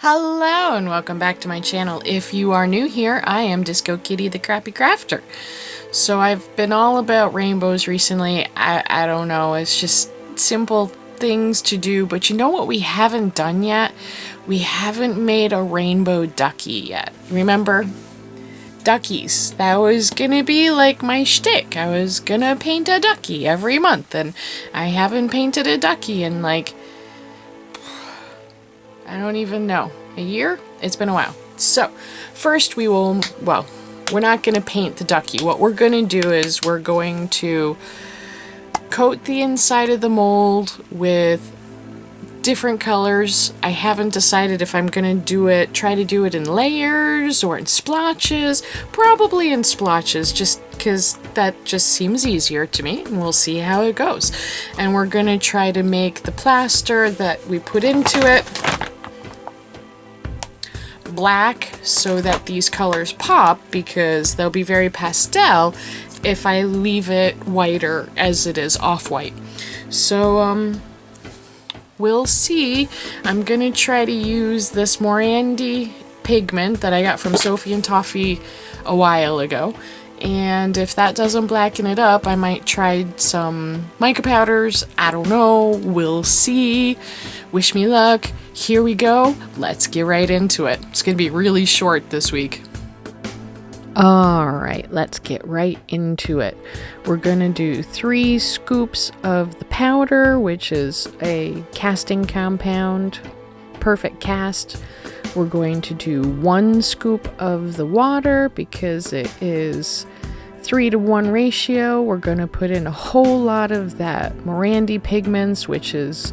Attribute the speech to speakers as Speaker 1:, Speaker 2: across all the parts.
Speaker 1: Hello and welcome back to my channel. If you are new here, I am Disco Kitty the Crappy Crafter. So I've been all about rainbows recently. I don't know, it's just simple things to do, but you know what we haven't done yet? We haven't made a rainbow ducky yet. Remember? Duckies. That was gonna be like my shtick. I was gonna paint a ducky every month, and I haven't painted a ducky in like I don't even know. A year? It's been a while. So, first we will, well, we're not going to paint the ducky. What we're going to do is we're going to coat the inside of the mold with different colors. I haven't decided if I'm going to try to do it in layers or in splotches. Probably in splotches, just because that just seems easier to me, and we'll see how it goes. And we're going to try to make the plaster that we put into it black so that these colors pop, because they'll be very pastel if I leave it whiter as it is off-white. So we'll see. I'm gonna try to use this Morandi pigment that I got from Sophie and Toffee a while ago, and if that doesn't blacken it up, I might try some mica powders. I don't know, we'll see. Wish me luck. Here we go. Let's get right into it. It's gonna be really short this week. Alright, let's get right into it. We're gonna do 3 scoops of the powder, which is a casting compound, perfect cast. We're going to do 1 scoop of the water because it is 3-to-1 ratio. We're going to put in a whole lot of that Morandi pigments, which is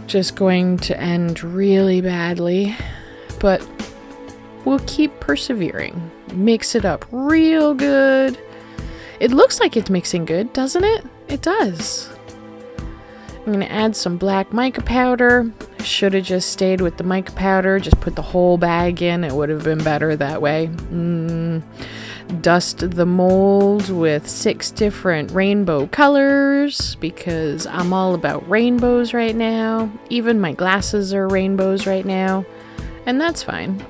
Speaker 1: just going to end really badly, but we'll keep persevering. Mix it up real good. It looks like it's mixing good, doesn't it? It does. I'm going to add some black mica powder. Should have just stayed with the mica powder, just put the whole bag in. It would have been better that way. Dust the mold with 6 different rainbow colors because I'm all about rainbows right now. Even my glasses are rainbows right now, and that's fine.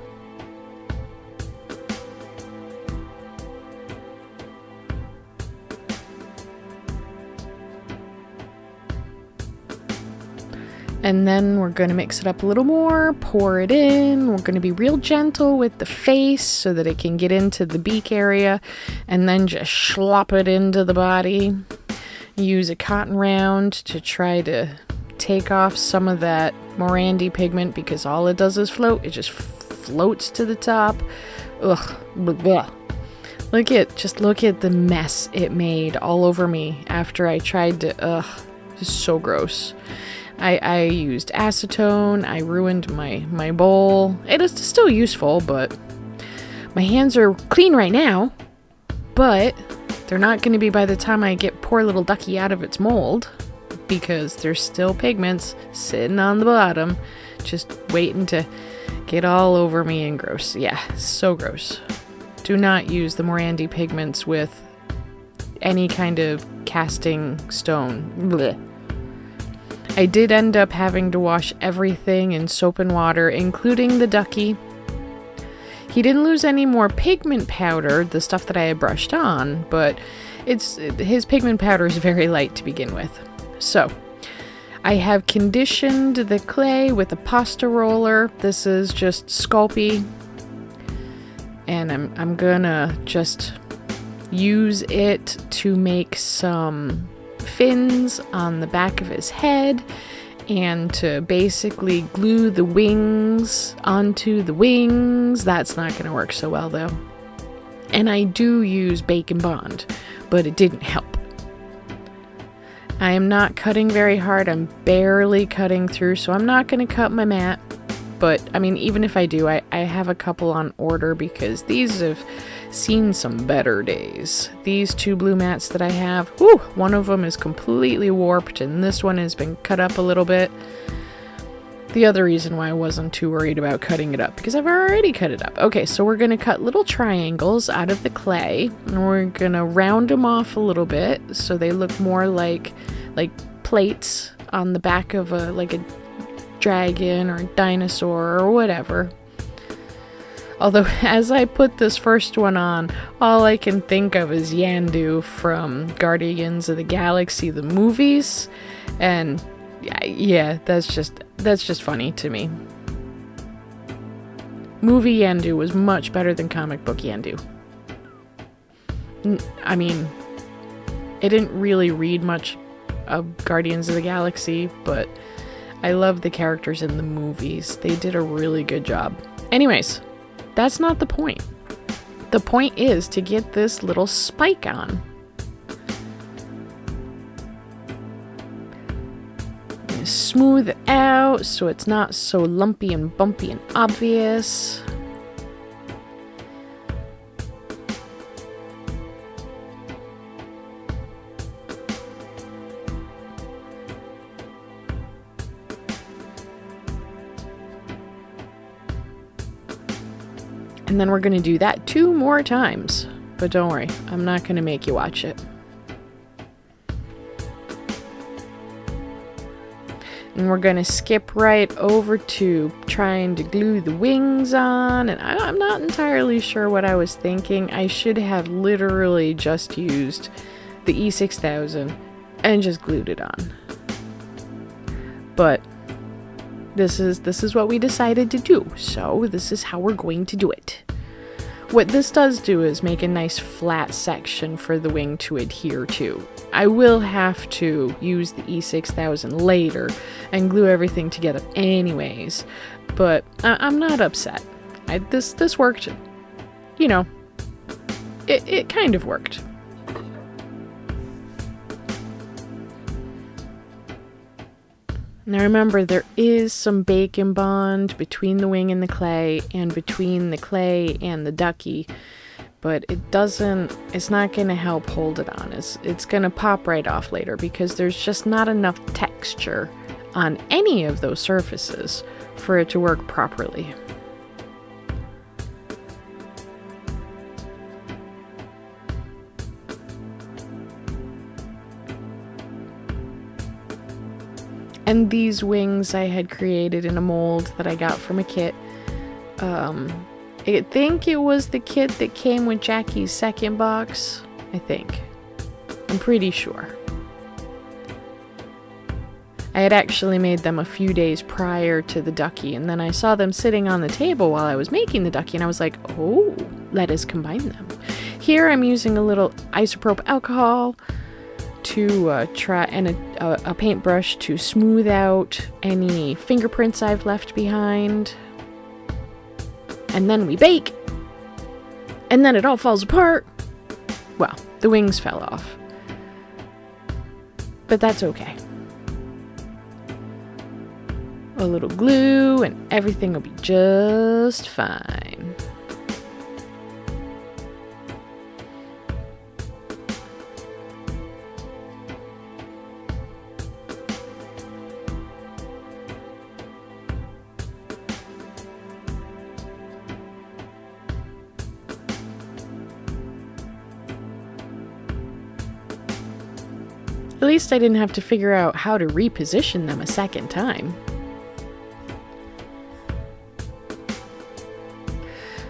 Speaker 1: And then we're going to mix it up a little more, pour it in. We're going to be real gentle with the face so that it can get into the beak area, and then just slop it into the body. Use a cotton round to try to take off some of that Morandi pigment because all it does is float. It just floats to the top. Ugh. Blah. Look at the mess it made all over me after I tried to, it's so gross. I used acetone. I ruined my bowl. It is still useful, but my hands are clean right now, but they're not going to be by the time I get poor little Ducky out of its mold, because there's still pigments sitting on the bottom just waiting to get all over me and gross. Yeah, so gross. Do not use the Morandi pigments with any kind of casting stone. Blech. I did end up having to wash everything in soap and water, including the ducky. He didn't lose any more pigment powder, the stuff that I had brushed on, but his pigment powder is very light to begin with. So, I have conditioned the clay with a pasta roller. This is just Sculpey, and I'm gonna just use it to make some fins on the back of his head and to basically glue the wings onto the wings. That's not going to work so well though. And I do use Bake and Bond, but it didn't help. I am not cutting very hard. I'm barely cutting through, so I'm not going to cut my mat. But I mean, even if I do, I have a couple on order because these have seen some better days. These 2 blue mats that I have, whew, one of them is completely warped and this one has been cut up a little bit. The other reason why I wasn't too worried about cutting it up, because I've already cut it up. Okay, so we're going to cut little triangles out of the clay, and we're going to round them off a little bit so they look more like plates on the back of a dragon or dinosaur or whatever. Although, as I put this first one on, all I can think of is Yandu from Guardians of the Galaxy, the movies. And yeah, that's just funny to me. Movie Yandu was much better than comic book Yandu. I mean, I didn't really read much of Guardians of the Galaxy, but I love the characters in the movies. They did a really good job. Anyways, that's not the point. The point is to get this little spike on. Smooth it out so it's not so lumpy and bumpy and obvious. And then we're going to do that 2 more times. But don't worry, I'm not going to make you watch it. And we're going to skip right over to trying to glue the wings on. And I'm not entirely sure what I was thinking. I should have literally just used the E6000 and just glued it on. But this is what we decided to do. So this is how we're going to do it. What this does do is make a nice flat section for the wing to adhere to. I will have to use the E6000 later and glue everything together anyways, but I'm not upset. This worked, you know, it kind of worked. Now remember, there is some bacon bond between the wing and the clay, and between the clay and the ducky, but it's not going to help hold it on. It's going to pop right off later because there's just not enough texture on any of those surfaces for it to work properly. And these wings I had created in a mold that I got from a kit. I think it was the kit that came with Jackie's second box. I think. I'm pretty sure. I had actually made them a few days prior to the Ducky, and then I saw them sitting on the table while I was making the Ducky, and I was like, oh, let us combine them. Here I'm using a little isopropyl alcohol to try, and a paintbrush to smooth out any fingerprints I've left behind. And then we bake, and then it all falls apart. Well, the wings fell off, but that's okay. A little glue and everything will be just fine. At least I didn't have to figure out how to reposition them a second time.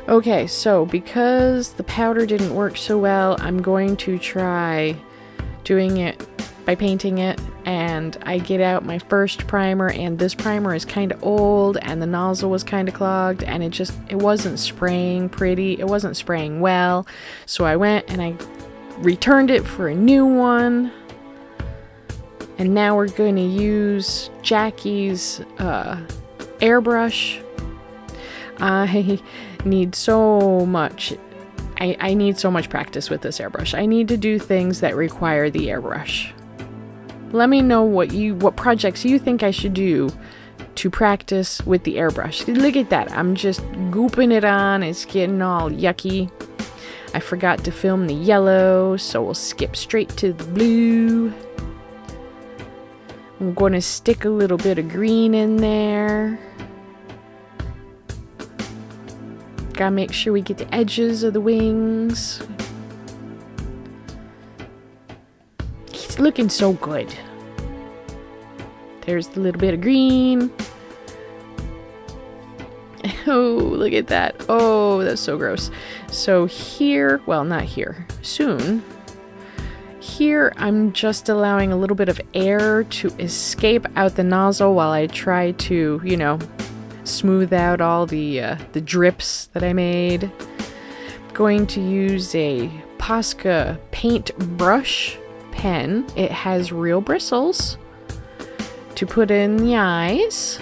Speaker 1: Okay, so because the powder didn't work so well, I'm going to try doing it by painting it, and I get out my first primer, and this primer is kind of old, and the nozzle was kind of clogged, and it wasn't spraying pretty, it wasn't spraying well, so I went and I returned it for a new one. And now we're going to use Jackie's airbrush. I need so much. I need so much practice with this airbrush. I need to do things that require the airbrush. Let me know what projects you think I should do to practice with the airbrush. Look at that. I'm just gooping it on. It's getting all yucky. I forgot to film the yellow, so we'll skip straight to the blue. I'm going to stick a little bit of green in there. Gotta make sure we get the edges of the wings. He's looking so good. There's the little bit of green. Oh, look at that. Oh, that's so gross. So here, well, not here, soon. Here, I'm just allowing a little bit of air to escape out the nozzle while I try to, you know, smooth out all the drips that I made. I'm going to use a Posca paint brush pen. It has real bristles to put in the eyes.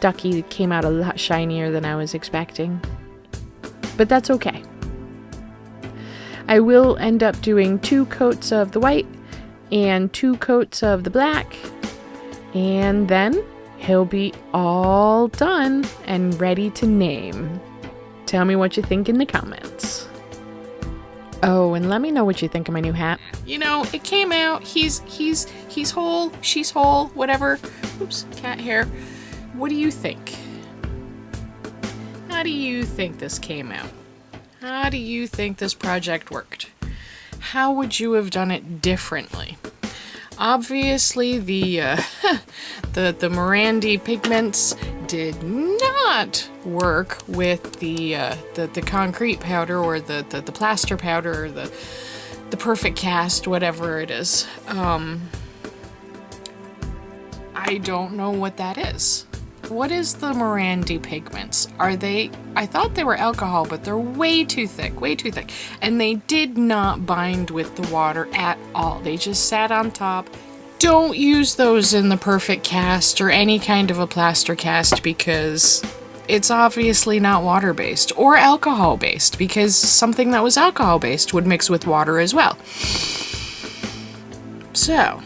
Speaker 1: Ducky came out a lot shinier than I was expecting, but that's okay. I will end up doing 2 coats of the white and 2 coats of the black, and then he'll be all done and ready to name. Tell me what you think in the comments. Oh, and let me know what you think of my new hat. You know, it came out. He's whole, she's whole, whatever. Oops, cat hair. What do you think? How do you think this came out? How do you think this project worked? How would you have done it differently? Obviously, the Morandi pigments did not work with the concrete powder or the plaster powder or the perfect cast, whatever it is. I don't know what that is. What is the Morandi pigments? Are they... I thought they were alcohol, but they're way too thick, way too thick. And they did not bind with the water at all. They just sat on top. Don't use those in the perfect cast or any kind of a plaster cast because it's obviously not water-based or alcohol-based, because something that was alcohol-based would mix with water as well. So,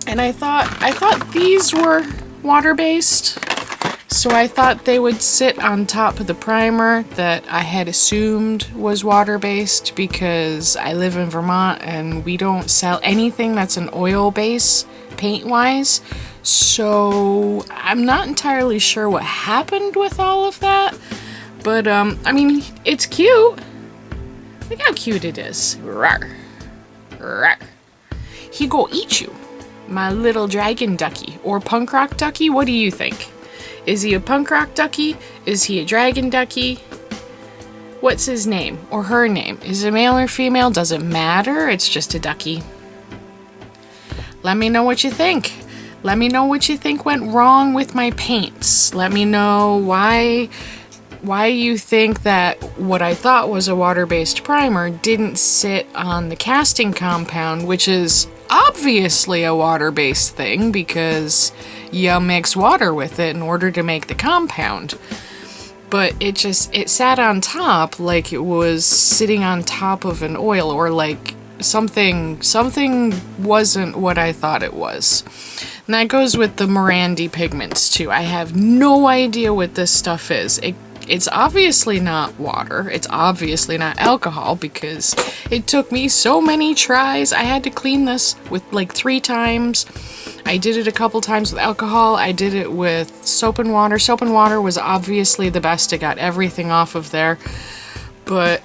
Speaker 1: and I thought these were water-based, so I thought they would sit on top of the primer that I had assumed was water-based because I live in Vermont and we don't sell anything that's an oil base paint-wise, so I'm not entirely sure what happened with all of that, but I mean, it's cute. Look how cute it is. Rawr. Rawr. He go eat you. My little dragon ducky, or punk rock ducky, what do you think? Is he a punk rock ducky? Is he a dragon ducky? What's his name, or her name? Is it male or female? Does it matter? It's just a ducky. Let me know what you think. Let me know what you think went wrong with my paints. Let me know why you think that what I thought was a water-based primer didn't sit on the casting compound, which is obviously a water-based thing because you mix water with it in order to make the compound. But it sat on top like it was sitting on top of an oil, or like something wasn't what I thought it was. And that goes with the Morandi pigments too. I have no idea what this stuff is. It's obviously not water. It's obviously not alcohol because it took me so many tries. I had to clean this with like 3 times. I did it a couple times with alcohol. I did it with soap and water. Soap and water was obviously the best. It got everything off of there. But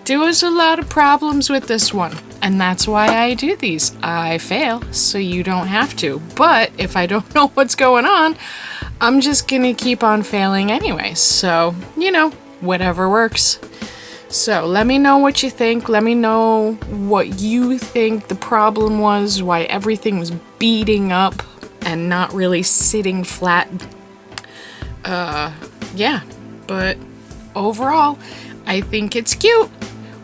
Speaker 1: there was a lot of problems with this one. And that's why I do these. I fail so you don't have to. But if I don't know what's going on, I'm just gonna keep on failing anyway, so, you know, whatever works. So, let me know what you think. Let me know what you think the problem was, why everything was beating up and not really sitting flat. Yeah, but overall, I think it's cute.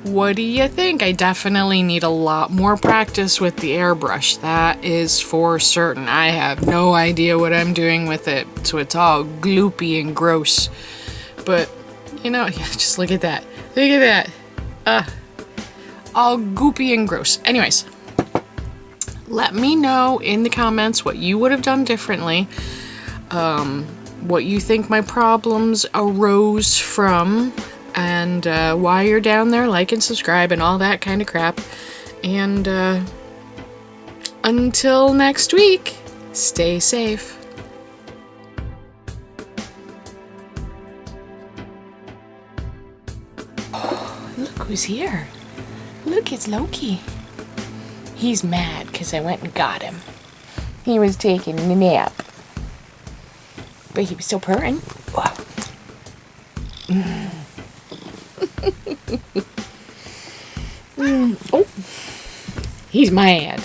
Speaker 1: What do you think? I definitely need a lot more practice with the airbrush. That is for certain. I have no idea what I'm doing with it, so it's all gloopy and gross. But, you know, yeah, just look at that. Look at that. All goopy and gross. Anyways, let me know in the comments what you would have done differently. What you think my problems arose from. And while you're down there, like and subscribe and all that kind of crap. And until next week, stay safe. Oh, look who's here. Look, it's Loki. He's mad because I went and got him. He was taking a nap. But he was still purring. Oh, he's mad.